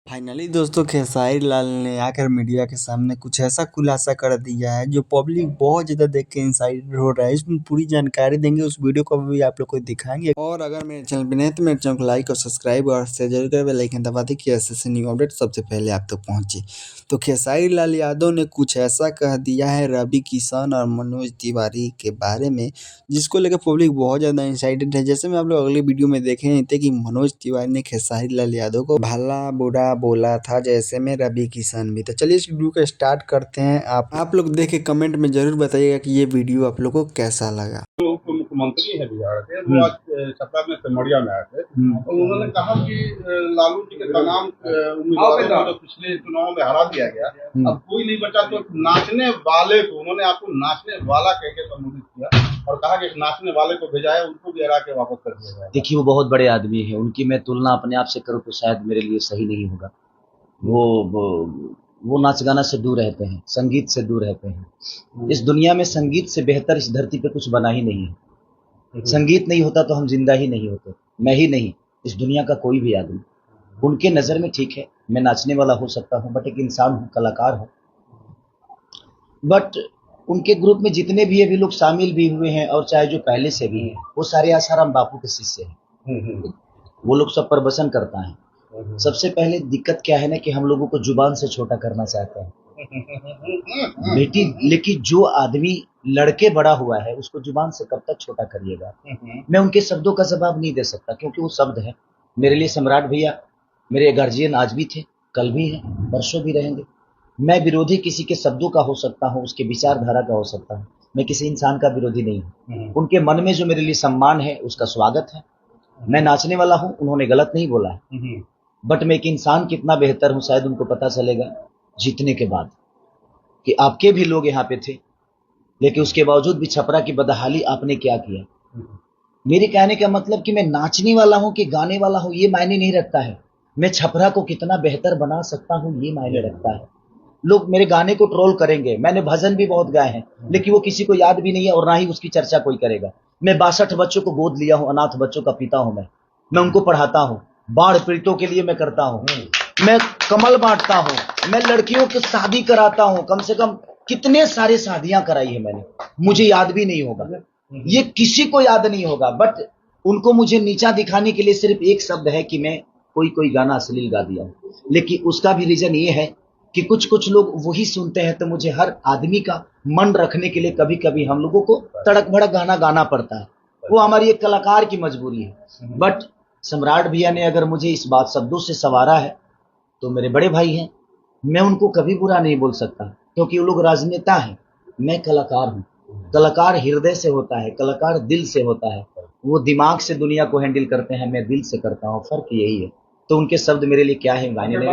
Finally दोस्तों खेसारी लाल ने आकर मीडिया के सामने कुछ ऐसा खुलासा कर दिया है जो पब्लिक बहुत ज़्यादा देख के इंसाइटेड हो रहा है। इसमें पूरी जानकारी देंगे, उस वीडियो को भी आप लोग को दिखाएंगे। और अगर मेरे चैनल पे नए तो मेरे चैनल को लाइक और सब्सक्राइब और शेयर जरूर करें, बेल आइकन दबा दें कि ऐसे न्यू अपडेट सबसे पहले आप तक पहुँचे। तो खेसारी लाल यादव ने कुछ ऐसा कह दिया है रवि किशन और मनोज तिवारी के बारे में, जिसको लेकर पब्लिक बहुत ज़्यादा एक्साइटेड है। जैसे में आप लोग अगले वीडियो में देख रहे थे कि मनोज तिवारी ने खेसारी लाल यादव को भला बुरा बोला था, जैसे में रवि किशन भी। तो चलिए इस वीडियो को स्टार्ट करते हैं। आप लोग देख के कमेंट में जरूर बताइएगा कि ये वीडियो आप लोग को कैसा लगा। उप मुख्यमंत्री है बिहार के, वो आज छपरा में सिमरिया में आए थे और उन्होंने कहा कि लालू जी के तमाम उम्मीदवारों को जो पिछले चुनाव में हरा दिया गया, अब कोई नहीं बचा, तो नाचने वाले को उन्होंने आपको नाचने वाला कह के संबोधित किया और कहा कि नाचने वाले को भेजा है, उनको भी हरा के वापस कर दिया गया। देखिए, वो बहुत बड़े आदमी है, उनकी मैं तुलना अपने आप से करूँ तो शायद मेरे लिए सही नहीं होगा। वो नाच गाना से दूर रहते हैं, संगीत से दूर रहते हैं। इस दुनिया में संगीत से बेहतर इस धरती पे कुछ बना ही नहीं है। संगीत नहीं होता तो हम जिंदा ही नहीं होते, मैं ही नहीं, इस दुनिया का कोई भी आदमी। उनके नज़र में ठीक है, मैं नाचने वाला हो सकता हूँ, बट एक इंसान हूँ, कलाकार हूँ। बट उनके ग्रुप में जितने भी अभी लोग शामिल भी हुए हैं और चाहे जो पहले से भी हैं, वो सारे आसाराम बापू के शिष्य हैं। वो लोग सब प्रवचन करता है। सबसे पहले दिक्कत क्या है ना कि हम लोगों को जुबान से छोटा करना चाहते हैं बेटी, लेकिन जो आदमी लड़के बड़ा हुआ है उसको जुबान से कब तक छोटा करिएगा। मैं उनके शब्दों का जवाब नहीं दे सकता क्योंकि वो शब्द है मेरे लिए। सम्राट भैया मेरे गार्जियन आज भी थे, कल भी हैं, परसों भी रहेंगे। मैं विरोधी किसी के शब्दों का हो सकता हूँ, उसके विचारधारा का हो सकता हूँ, मैं किसी इंसान का विरोधी नहीं हूँ। उनके मन में जो मेरे लिए सम्मान है उसका स्वागत है। मैं नाचने वाला हूँ, उन्होंने गलत नहीं बोला है, बट मैं एक इंसान कितना बेहतर हूँ शायद उनको पता चलेगा जीतने के बाद कि आपके भी लोग यहाँ पे थे, लेकिन उसके बावजूद भी छपरा की बदहाली आपने क्या किया। मेरे कहने का मतलब कि मैं नाचने वाला हूँ कि गाने वाला हूँ ये मायने नहीं रखता है, मैं छपरा को कितना बेहतर बना सकता हूँ ये मायने रखता है। लोग मेरे गाने को ट्रोल करेंगे, मैंने भजन भी बहुत गाए हैं, लेकिन वो किसी को याद भी नहीं है और ना ही उसकी चर्चा कोई करेगा। मैं 62 बच्चों को गोद लिया हूँ, अनाथ बच्चों का पिता हूँ, मैं उनको पढ़ाता हूँ, बाढ़ पीड़ितों के लिए मैं करता हूँ, मैं कमल बांटता हूँ, मैं लड़कियों की शादी कराता हूँ। कम से कम कितने सारे शादियां कराई है मैंने, मुझे याद भी नहीं होगा, ये किसी को याद नहीं होगा। बट उनको मुझे नीचा दिखाने के लिए सिर्फ एक शब्द है कि मैं कोई गाना अश्लील गा दिया हूँ, लेकिन उसका भी रीजन ये है कि कुछ लोग वही सुनते हैं, तो मुझे हर आदमी का मन रखने के लिए कभी कभी हम लोगों को तड़क भड़क गाना गाना पड़ता है। वो हमारी एक कलाकार की मजबूरी है। बट सम्राट भैया ने अगर मुझे इस बात शब्दों से सवारा है तो मेरे बड़े भाई हैं, मैं उनको कभी बुरा नहीं बोल सकता क्योंकि वो लोग राजनेता हैं, मैं कलाकार हूँ। कलाकार हृदय से होता है, कलाकार दिल से होता है। वो दिमाग से दुनिया को हैंडल करते हैं, मैं दिल से करता हूँ, फर्क यही है। तो उनके शब्द मेरे लिए क्या है मायने नहीं।